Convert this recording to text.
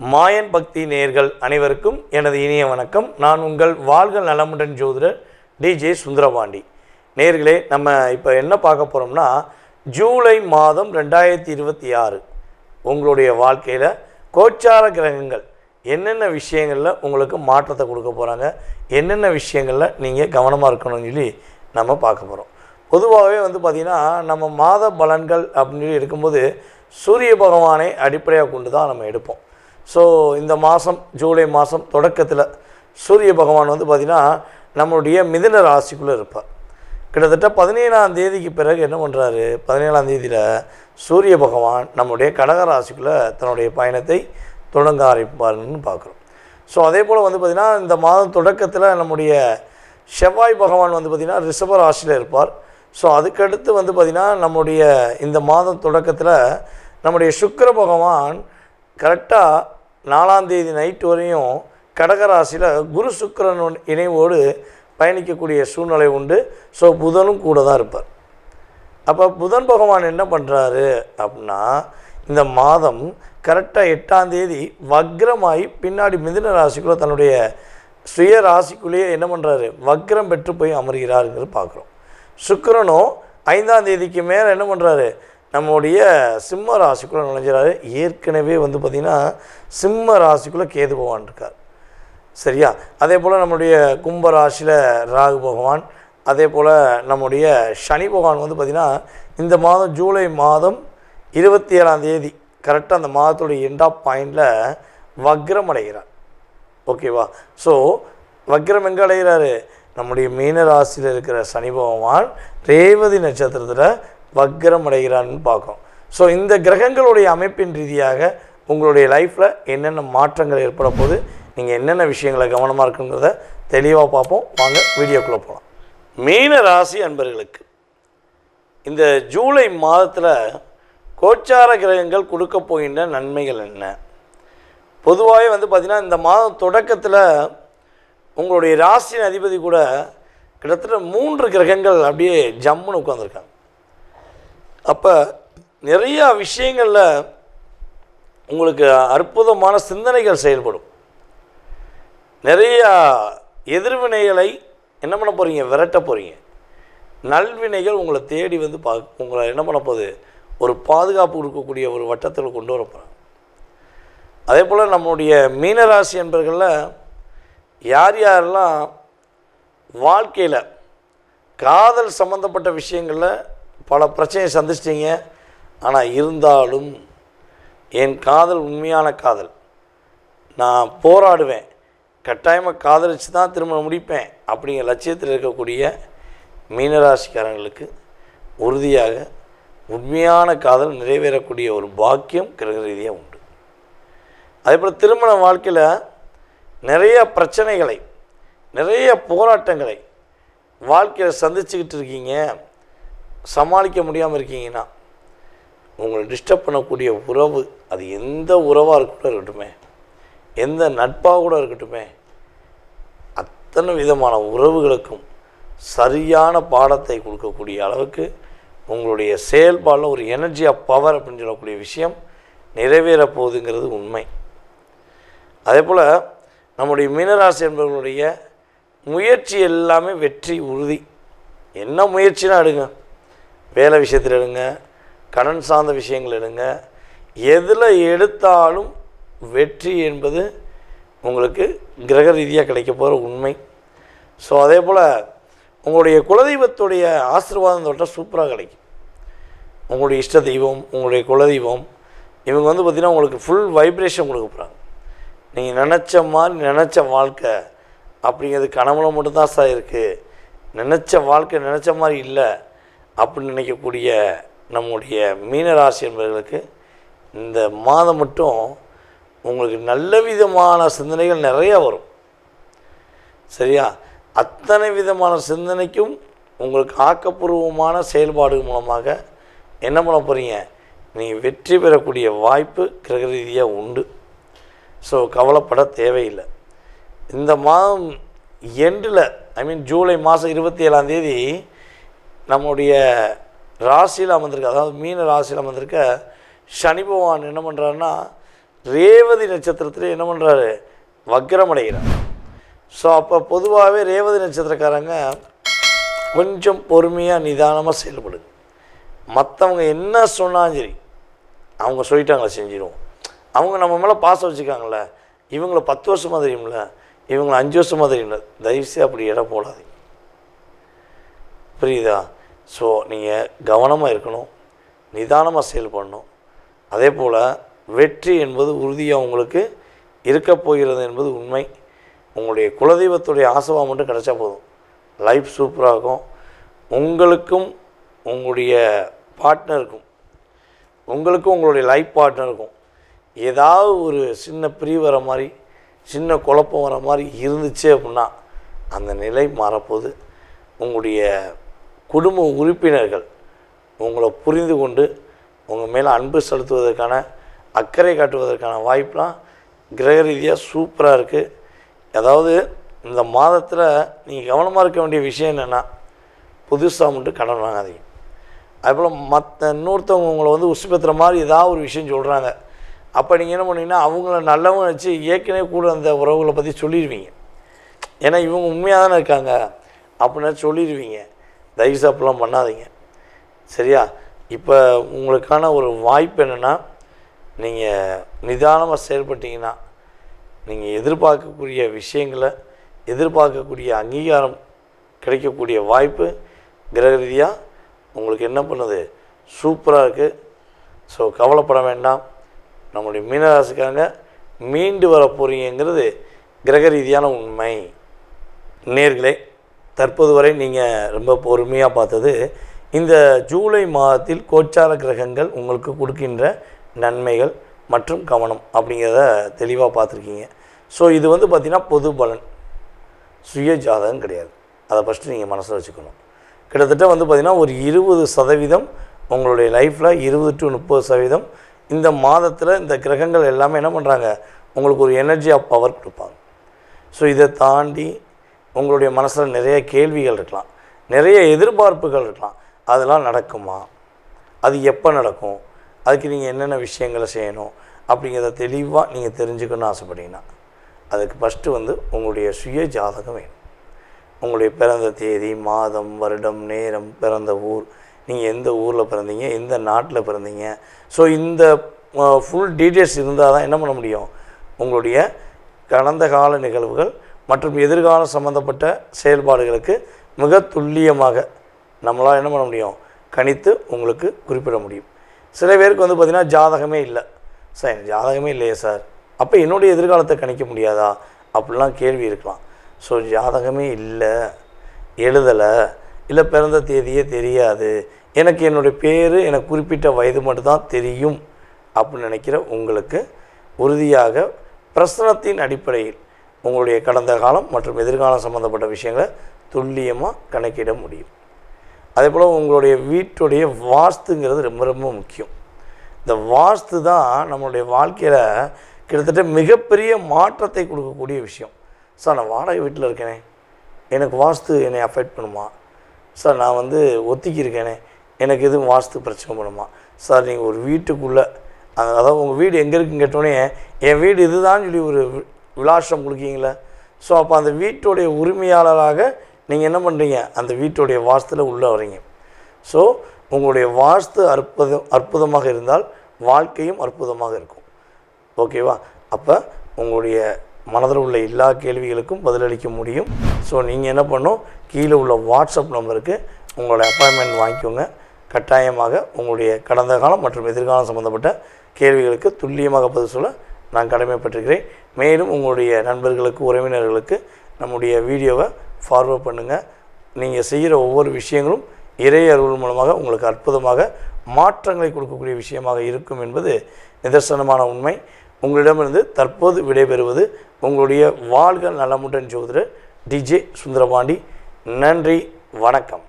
மாயன் பக்தி நேயர்கள் அனைவருக்கும் எனது இனிய வணக்கம். நான் உங்கள் வாழ்க நலமுடன் ஜோதிடர் டிஜே சுந்தரபாண்டி. நேயர்களே, நம்ம இப்போ என்ன பார்க்க போகிறோம்னா, ஜூலை மாதம் 2026 உங்களுடைய வாழ்க்கையில் கோச்சார கிரகங்கள் என்னென்ன விஷயங்களில் உங்களுக்கு மாற்றத்தை கொடுக்க போகிறாங்க, என்னென்ன விஷயங்களில் நீங்கள் கவனமாக இருக்கணும்னு சொல்லி நம்ம பார்க்க போகிறோம். பொதுவாகவே பார்த்திங்கன்னா, நம்ம மாத பலன்கள் அப்படின்னு சொல்லி எடுக்கும்போது சூரிய பகவானை அடிப்படையாக கொண்டு தான் நம்ம எடுப்போம். ஸோ இந்த மாதம் ஜூலை மாதம் தொடக்கத்தில் சூரிய பகவான் பார்த்திங்கன்னா நம்மளுடைய மிதுன ராசிக்குள்ளே இருப்பார். கிட்டத்தட்ட 17ஆம் தேதிக்கு பிறகு என்ன பண்ணுறாரு, 17ஆம் தேதியில் சூரிய பகவான் நம்முடைய கடக ராசிக்குள்ளே தன்னுடைய பயணத்தை தொடங்க ஆரம்பிப்பார்னு பார்க்குறோம். ஸோ அதே போல் பார்த்திங்கன்னா இந்த மாதம் தொடக்கத்தில் நம்முடைய செவ்வாய் பகவான் பார்த்திங்கன்னா ரிஷப ராசியில் இருப்பார். ஸோ அதுக்கடுத்து பார்த்திங்கன்னா நம்முடைய இந்த மாதம் தொடக்கத்தில் நம்முடைய சுக்கிர பகவான் கரெக்டாக 4ஆம் தேதி நைட்டு வரையும் கடகராசியில் குரு சுக்கிரன் இணைவோடு பயணிக்கக்கூடிய சூழ்நிலை உண்டு. ஸோ புதனும் கூட தான் இருப்பார். அப்போ புதன் பகவான் என்ன பண்ணுறாரு அப்படின்னா, இந்த மாதம் கரெக்டாக 8ஆம் தேதி வக்ரமாகி பின்னாடி மிதுன ராசிக்குள்ளே தன்னுடைய சுய ராசிக்குள்ளேயே என்ன பண்ணுறாரு, வக்ரம் பெற்று போய் அமர்கிறாருங்கிறது பார்க்குறோம். சுக்கிரனும் 5ஆம் தேதிக்கு மேலே என்ன பண்ணுறாரு, நம்முடைய சிம்ம ராசிக்குள்ளே நுழைஞ்சிறாரு. ஏற்கனவே பார்த்திங்கன்னா சிம்ம ராசிக்குள்ளே கேது பகவான் இருக்கார். சரியா? அதே போல் நம்முடைய கும்ப ராசியில் ராகு பகவான், அதே போல் நம்முடைய சனி பகவான் பார்த்திங்கன்னா இந்த மாதம் ஜூலை மாதம் 27ஆம் தேதி கரெக்டாக அந்த மாதத்துடைய எண்ட் ஆஃப் பாயிண்டில் வக்ரம் அடைகிறார். ஓகேவா? ஸோ வக்ரம் எங்கே அடைகிறாரு, நம்முடைய மீன ராசியில் இருக்கிற சனி பகவான் ரேவதி நட்சத்திரத்தில் வக்ரம் அடைகிறான்னு பார்க்கும். ஸோ இந்த கிரகங்களுடைய அமைப்பின் ரீதியாக உங்களுடைய லைஃப்பில் என்னென்ன மாற்றங்கள் ஏற்பட போது, நீங்கள் என்னென்ன விஷயங்களை கவனமாக இருக்குங்கிறத தெளிவாக பார்ப்போம். வாங்க வீடியோக்குள்ளே போகலாம். மீன ராசி அன்பர்களுக்கு இந்த ஜூலை மாதத்தில் கோச்சார கிரகங்கள் கொடுக்க போகின்ற நன்மைகள் என்ன? பொதுவாகவே பார்த்திங்கன்னா இந்த மாதம் தொடக்கத்தில் உங்களுடைய ராசியின் அதிபதி கூட கிட்டத்தட்ட 3 கிரகங்கள் அப்படியே ஜம்முன்னு உட்காந்துருக்காங்க. அப்போ நிறையா விஷயங்களில் உங்களுக்கு அற்புதமான சிந்தனைகள் செயல்படும். நிறையா எதிர்வினைகளை என்ன பண்ண போகிறீங்க, விரட்ட போகிறீங்க. நல்வினைகள் உங்களை தேடி உங்களை என்ன பண்ண போகுது, ஒரு பாதுகாப்பு இருக்கக்கூடிய ஒரு வட்டத்தில் கொண்டு வர போகிறாங்க. அதே போல் நம்முடைய மீனராசி என்பர்களில் யார் யாரெல்லாம் வாழ்க்கையில் காதல் சம்மந்தப்பட்ட விஷயங்களில் பல பிரச்சனையை சந்திச்சிட்டிங்க, ஆனால் இருந்தாலும் என் காதல் உண்மையான காதல், நான் போராடுவேன், கட்டாயமாக காதலிச்சு தான் திருமணம் முடிப்பேன் அப்படிங்கிற லட்சியத்தில் இருக்கக்கூடிய மீனராசிக்காரங்களுக்கு உறுதியாக உண்மையான காதல் நிறைவேறக்கூடிய ஒரு பாக்கியம் கிரக ரீதியாக உண்டு. அதே போல் திருமண வாழ்க்கையில் நிறைய பிரச்சனைகளை, நிறைய போராட்டங்களை வாழ்க்கையில் சந்திச்சுக்கிட்டு இருக்கீங்க, சமாளிக்க முடியாமல் இருக்கீங்கன்னா, உங்களை டிஸ்டர்ப் பண்ணக்கூடிய உறவு, அது எந்த உறவாக இருக்கட்டுமே, எந்த நட்பாக கூட இருக்கட்டுமே, அத்தனை விதமான உறவுகளுக்கும் சரியான பாடத்தை கொடுக்கக்கூடிய அளவுக்கு உங்களுடைய செயல்பாடில் ஒரு எனர்ஜி ஆஃப் பவர் அப்படின்னு சொல்லக்கூடிய விஷயம் நிறைவேற போகுதுங்கிறது உண்மை. அதே போல் நம்முடைய மீனராசி என்பவர்களுடைய முயற்சி எல்லாமே வெற்றி உறுதி. என்ன முயற்சினா எடுங்க, வேலை விஷயத்தில் எடுங்க, கடன் சார்ந்த விஷயங்கள் எடுங்க, எதில் எடுத்தாலும் வெற்றி என்பது உங்களுக்கு கிரக ரீதியாக கிடைக்க போகிற உண்மை. ஸோ அதே போல் உங்களுடைய குலதெய்வத்துடைய ஆசீர்வாதம் தொட்டால் சூப்பராக கிடைக்கும். உங்களுடைய இஷ்ட தெய்வம், உங்களுடைய குலதெய்வம், இவங்க பார்த்திங்கன்னா உங்களுக்கு ஃபுல் வைப்ரேஷன் கொடுக்க போகிறாங்க. நீங்கள் நினச்ச மாதிரி நினச்ச வாழ்க்கை அப்படிங்கிறது கனவுல மட்டும்தான் சார் இருக்குது, நினச்ச வாழ்க்கை நினச்ச மாதிரி இல்லை அப்படின்னு நினைக்கக்கூடிய நம்முடைய மீனராசி என்பவர்களுக்கு இந்த மாதம் மட்டும் உங்களுக்கு நல்ல விதமான சிந்தனைகள் நிறையா வரும். சரியா? அத்தனை விதமான சிந்தனைக்கும் உங்களுக்கு ஆக்கப்பூர்வமான செயல்பாடு மூலமாக என்ன பண்ண போகிறீங்க, நீங்கள் வெற்றி பெறக்கூடிய வாய்ப்பு கிரக ரீதியாக உண்டு. ஸோ கவலைப்பட தேவையில்லை. இந்த மாதம் எண்டில் ஜூலை மாதம் 27ஆம் தேதி நம்முடைய ராசியில் அமர்ந்திருக்க, அதாவது மீன ராசியில் அமர்ந்திருக்க சனி பகவான் என்ன பண்ணுறாருன்னா, ரேவதி நட்சத்திரத்தில் என்ன பண்ணுறாரு, வக்ரமடைகிறார். ஸோ அப்போ பொதுவாகவே ரேவதி நட்சத்திரக்காரங்க கொஞ்சம் பொறுமையாக நிதானமாக செயல்படுது. மற்றவங்க என்ன சொன்னாலும் சரி, அவங்க சொல்லிட்டாங்களே செஞ்சிடுவோம். அவங்க நம்ம மேலே பாசம் வச்சுக்காங்கள, இவங்களை 10 வருஷமாக தெரியும்ல, இவங்களை 5 வருஷமாக தெரியும்ல, தயவுசெய்து அப்படி இடம் போடாதீங்க. புரியுதா? ஸோ நீங்கள் கவனமாக இருக்கணும், நிதானமாக செயல்படணும். அதே போல் வெற்றி என்பது உறுதியாக உங்களுக்கு இருக்க போகிறது என்பது உண்மை. உங்களுடைய குலதெய்வத்துடைய ஆசீர்வாதம் மட்டும் கிடைச்சா போதும், லைஃப் சூப்பராக இருக்கும். உங்களுக்கும் உங்களுடைய பார்ட்னருக்கும், உங்களுக்கும் உங்களுடைய லைஃப் பார்ட்னருக்கும் ஏதாவது ஒரு சின்ன பிரிவு வர மாதிரி, சின்ன குழப்பம் வர மாதிரி இருந்துச்சு அப்படின்னா அந்த நிலை மாறப்போகுது. உங்களுடைய குடும்ப உறுப்பினர்கள் உங்களை புரிந்து கொண்டு உங்கள் மேலே அன்பு செலுத்துவதற்கான, அக்கறை காட்டுவதற்கான வாய்ப்பெலாம் கிரக ரீதியாக சூப்பராக இருக்குது. அதாவது இந்த மாதத்தில் நீங்கள் கவனமாக இருக்க வேண்டிய விஷயம் என்னென்னா, புதுசாக மட்டும் கடன் வாங்காதீங்க. அதுபோல் மற்ற இன்னொருத்தவங்க உங்களை வந்து உசுப்பேற்றுற மாதிரி ஏதாவது ஒரு விஷயம் சொல்கிறாங்க, அப்போ நீங்கள் என்ன பண்ணிங்கன்னா அவங்கள நல்லவங்க வச்சு ஏற்கனவே கூட அந்த உறவுகளை பற்றி சொல்லிடுவீங்க. ஏன்னா இவங்க உண்மையாக தானே இருக்காங்க அப்படின்னா சொல்லிடுவீங்க. தயவுசெய்து அப்படிலாம் பண்ணாதீங்க, சரியா? இப்போ உங்களுக்கான ஒரு வாய்ப்பு என்னென்னா, நீங்கள் நிதானமாக செயல்பட்டீங்கன்னா நீங்கள் எதிர்பார்க்கக்கூடிய விஷயங்களை, எதிர்பார்க்கக்கூடிய அங்கீகாரம் கிடைக்கக்கூடிய வாய்ப்பு கிரக ரீதியாக உங்களுக்கு என்ன பண்ணுது, சூப்பராக இருக்குது. ஸோ கவலைப்பட வேண்டாம். நம்முடைய மீனராசிக்காரங்க மீண்டு வர போகிறீங்கிறது கிரக ரீதியான உண்மை. நேர்களே, தற்போது வரை நீங்கள் ரொம்ப பொறுமையாக பார்த்தது இந்த ஜூலை மாதத்தில் கோச்சார கிரகங்கள் உங்களுக்கு கொடுக்கின்ற நன்மைகள் மற்றும் கவனம் அப்படிங்கிறத தெளிவாக பார்த்துருக்கீங்க. ஸோ இது வந்து பார்த்திங்கன்னா பொது பலன், சுய ஜாதகம் கிடையாது. அதை ஃபஸ்ட்டு நீங்கள் மனசில் வச்சுக்கணும். கிட்டத்தட்ட வந்து பார்த்திங்கன்னா ஒரு 20% உங்களுடைய லைஃப்பில் 20 to 30% இந்த மாதத்தில் இந்த கிரகங்கள் எல்லாமே என்ன பண்ணுறாங்க, உங்களுக்கு ஒரு எனர்ஜி ஆஃப் பவர் கொடுப்பாங்க. ஸோ இதை தாண்டி உங்களுடைய மனசில் நிறைய கேள்விகள் இருக்கலாம், நிறைய எதிர்பார்ப்புகள் இருக்கலாம். அதெல்லாம் நடக்குமா, அது எப்போ நடக்கும், அதுக்கு நீங்கள் என்னென்ன விஷயங்களை செய்யணும் அப்படிங்கிறத தெளிவாக நீங்கள் தெரிஞ்சுக்கணும்னு ஆசைப்பட்டீங்கன்னா அதுக்கு ஃபஸ்ட்டு வந்து உங்களுடைய சுய ஜாதகம் வேணும். உங்களுடைய பிறந்த தேதி, மாதம், வருடம், நேரம், பிறந்த ஊர், நீங்கள் எந்த ஊரில் பிறந்தீங்க, எந்த நாட்டில் பிறந்தீங்க. ஸோ இந்த ஃபுல் டீட்டெயில்ஸ் இருந்தால் தான் என்ன பண்ண முடியும், உங்களுடைய கடந்த கால நிகழ்வுகள் மற்றும் எதிர்கால சம்மந்தப்பட்ட செயல்பாடுகளுக்கு மிக துல்லியமாக நம்மளால் என்ன பண்ண முடியும், கணித்து உங்களுக்கு குறிப்பிட முடியும். சில பேருக்கு வந்து பார்த்திங்கன்னா ஜாதகமே இல்லை சார், எனக்கு ஜாதகமே இல்லையே சார், அப்போ என்னுடைய எதிர்காலத்தை கணிக்க முடியாதா அப்படிலாம் கேள்வி இருக்கலாம். ஸோ ஜாதகமே இல்லை, எழுதலை, இல்லை பிறந்த தேதியே தெரியாது, எனக்கு என்னுடைய பேர், எனக்கு குறிப்பிட்ட வயது மட்டும்தான் தெரியும் அப்படின்னு நினைக்கிற உங்களுக்கு உறுதியாக பிரசனத்தின் அடிப்படையில் உங்களுடைய கடந்த காலம் மற்றும் எதிர்காலம் சம்மந்தப்பட்ட விஷயங்களை துல்லியமாக கணக்கிட முடியும். அதே போல் உங்களுடைய வீட்டுடைய வாஸ்துங்கிறது ரொம்ப ரொம்ப முக்கியம். இந்த வாஸ்து தான் நம்மளுடைய வாழ்க்கையில் கிட்டத்தட்ட மிகப்பெரிய மாற்றத்தை கொடுக்கக்கூடிய விஷயம். சார் நான் வாடகை வீட்டில் இருக்கேனே, எனக்கு வாஸ்து என்னை அஃபெக்ட் பண்ணுமா? சார் நான் வந்து ஒத்திக்கி இருக்கேனே, எனக்கு எதுவும் வாஸ்து பிரச்சனை பண்ணுமா? சார் நீங்கள் ஒரு வீட்டுக்குள்ளே, அதாவது உங்கள் வீடு எங்கே இருக்குன்னு கேட்டோடனே என் வீடு இதுதான் சொல்லி ஒரு விலாசம் கொடுக்கீங்களே. ஸோ அப்போ அந்த வீட்டுடைய உரிமையாளராக நீங்கள் என்ன பண்ணுறீங்க, அந்த வீட்டுடைய வாஸ்துவில் உள்ளே வரீங்க. ஸோ உங்களுடைய வாஸ்து அற்புதமாக இருந்தால் வாழ்க்கையும் அற்புதமாக இருக்கும். ஓகேவா? அப்போ உங்களுடைய மனதில் உள்ள எல்லா கேள்விகளுக்கும் பதிலளிக்க முடியும். ஸோ நீங்கள் என்ன பண்ணணும், கீழே உள்ள வாட்ஸ்அப் நம்பருக்கு உங்களுடைய அப்பாயின்மெண்ட் வாங்கிக்கோங்க. கட்டாயமாக உங்களுடைய கடந்த காலம் மற்றும் எதிர்காலம் சம்மந்தப்பட்ட கேள்விகளுக்கு துல்லியமாக பதில் சொல்ல நான் கடமைப்பட்டிருக்கிறேன். மேலும் உங்களுடைய நண்பர்களுக்கு, உறவினர்களுக்கு நம்முடைய வீடியோவை ஃபார்வர்ட் பண்ணுங்கள். நீங்கள் செய்கிற ஒவ்வொரு விஷயங்களும் இறை அருள் மூலமாக உங்களுக்கு அற்புதமாக மாற்றங்களை கொடுக்கக்கூடிய விஷயமாக இருக்கும் என்பது நிதர்சனமான உண்மை. உங்களிடமிருந்து தற்போது விடைபெறுவது உங்களுடைய வாழ்க நலமுடன் ஜோதிடர் டிஜே சுந்தரபாண்டி. நன்றி, வணக்கம்.